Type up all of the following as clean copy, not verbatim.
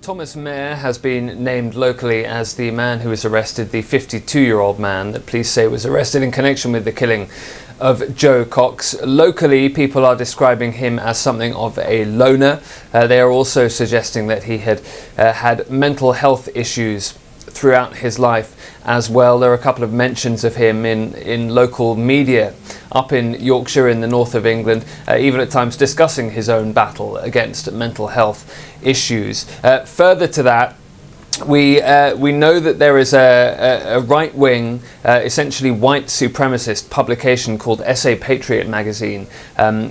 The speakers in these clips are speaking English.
Thomas Mair has been named locally as the man who was arrested, the 52-year-old man that police say was arrested in connection with the killing of Joe Cox. Locally, people are describing him as something of a loner. They are also suggesting that he had had mental health issues throughout his life as well. There are a couple of mentions of him in local media up in Yorkshire in the north of England, even at times discussing his own battle against mental health issues. Further to that, we know that there is a right-wing, essentially white supremacist publication called SA Patriot magazine,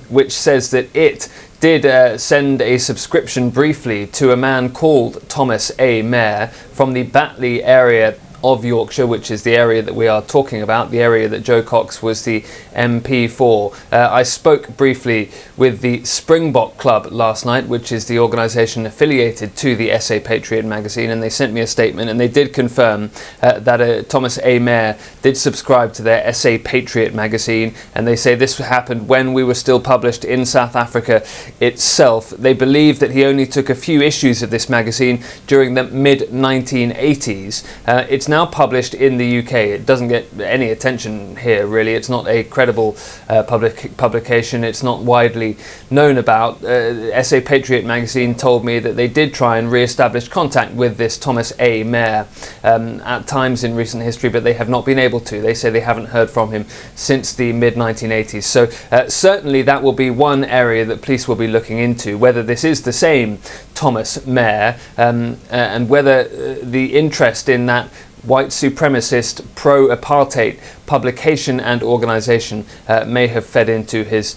which says that it did send a subscription briefly to a man called Thomas A. Mair from the Batley area of Yorkshire, which is the area that we are talking about, the area that Joe Cox was the MP for. I spoke briefly with the Springbok Club last night, which is the organisation affiliated to the SA Patriot magazine, and they sent me a statement and they did confirm that Thomas A. Mair did subscribe to their SA Patriot magazine, and they say this happened when we were still published in South Africa itself. They believe that he only took a few issues of this magazine during the mid-1980s. It's now published in the UK. It doesn't get any attention here, really. It's not a credible publication. It's not widely known about. SA Patriot magazine told me that they did try and re-establish contact with this Thomas A. Mair at times in recent history, but they have not been able to. They say they haven't heard from him since the mid-1980s. So certainly that will be one area that police will be looking into, whether this is the same Thomas Mair and whether the interest in that white supremacist pro-apartheid publication and organisation may have fed into his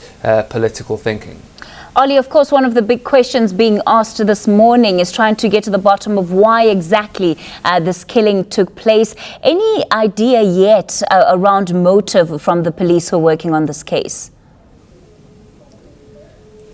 political thinking. Ollie, of course, one of the big questions being asked this morning is trying to get to the bottom of why exactly this killing took place. Any idea yet around motive from the police who are working on this case?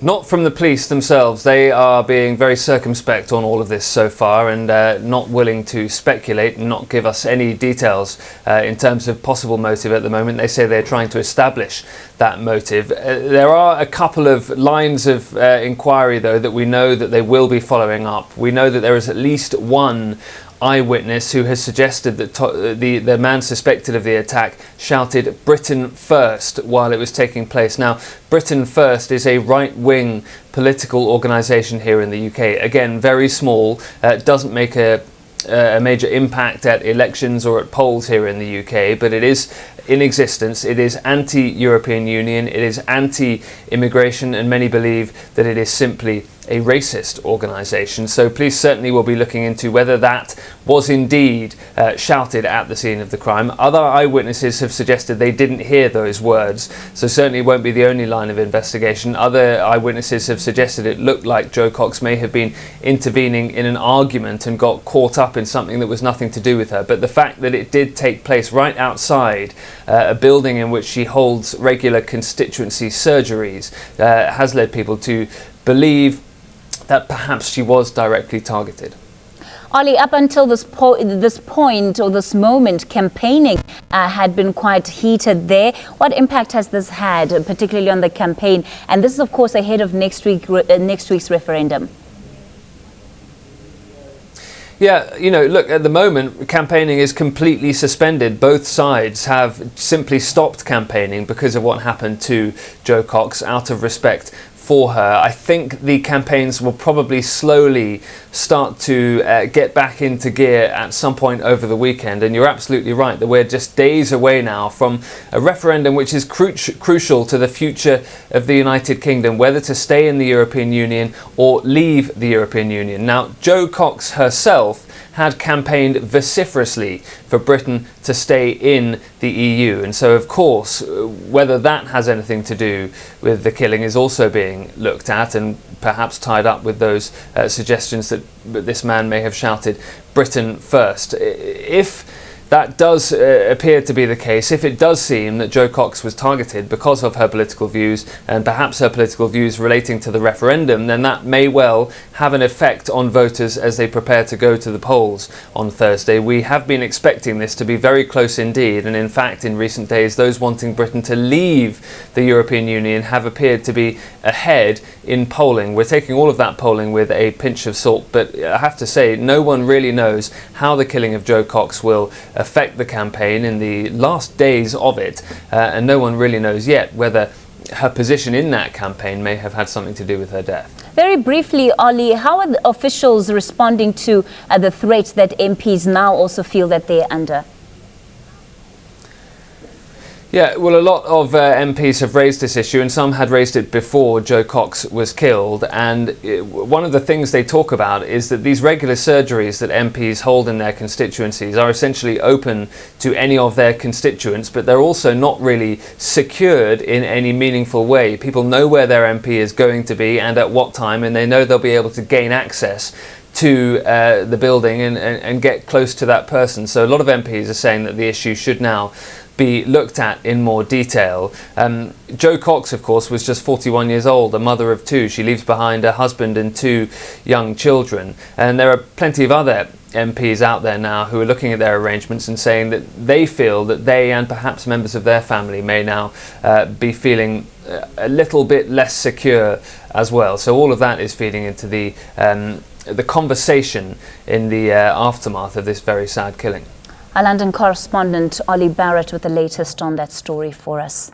Not from the police themselves. They are being very circumspect on all of this so far and not willing to speculate and not give us any details in terms of possible motive at the moment. They say they're trying to establish that motive. There are a couple of lines of inquiry, though, that we know that they will be following up. We know that there is at least one eyewitness who has suggested that the man suspected of the attack shouted "Britain first" while it was taking place. Now, Britain First is a right-wing political organisation here in the UK. Again, very small, doesn't make a major impact at elections or at polls here in the UK, but it is in existence. It is anti-European Union, it is anti-immigration, and many believe that it is simply a racist organisation. So police certainly will be looking into whether that was indeed shouted at the scene of the crime. Other eyewitnesses have suggested they didn't hear those words, so certainly won't be the only line of investigation. Other eyewitnesses have suggested it looked like Joe Cox may have been intervening in an argument and got caught up in something that was nothing to do with her. But the fact that it did take place right outside a building in which she holds regular constituency surgeries has led people to believe that perhaps she was directly targeted. Ollie, up until this point or this moment, campaigning had been quite heated there. What impact has this had, particularly on the campaign? And this is, of course, ahead of next week's referendum. Yeah, you know, look, at the moment, campaigning is completely suspended. Both sides have simply stopped campaigning because of what happened to Joe Cox, out of respect for her. I think the campaigns will probably slowly start to get back into gear at some point over the weekend. And you're absolutely right that we're just days away now from a referendum which is crucial to the future of the United Kingdom, whether to stay in the European Union or leave the European Union. Now, Joe Cox herself had campaigned vociferously for Britain to stay in the EU. And so, of course, whether that has anything to do with the killing is also being looked at and perhaps tied up with those suggestions that this man may have shouted Britain first. If that does appear to be the case. If it does seem that Jo Cox was targeted because of her political views, and perhaps her political views relating to the referendum, then that may well have an effect on voters as they prepare to go to the polls on Thursday. We have been expecting this to be very close indeed, and in fact in recent days those wanting Britain to leave the European Union have appeared to be ahead in polling. We're taking all of that polling with a pinch of salt, but I have to say no one really knows how the killing of Jo Cox will affect the campaign in the last days of it, and no one really knows yet whether her position in that campaign may have had something to do with her death. Very briefly, Ollie, how are the officials responding to the threat that MPs now also feel that they're under? Yeah, well, a lot of MPs have raised this issue, and some had raised it before Jo Cox was killed. And one of the things they talk about is that these regular surgeries that MPs hold in their constituencies are essentially open to any of their constituents, but they're also not really secured in any meaningful way. People know where their MP is going to be and at what time, and they know they'll be able to gain access to the building and get close to that person. So a lot of MPs are saying that the issue should now be looked at in more detail. Jo Cox, of course, was just 41 years old, a mother of two. She leaves behind a husband and two young children. And there are plenty of other MPs out there now who are looking at their arrangements and saying that they feel that they and perhaps members of their family may now be feeling a little bit less secure as well. So all of that is feeding into the conversation in the aftermath of this very sad killing. Our London correspondent Ollie Barrett with the latest on that story for us.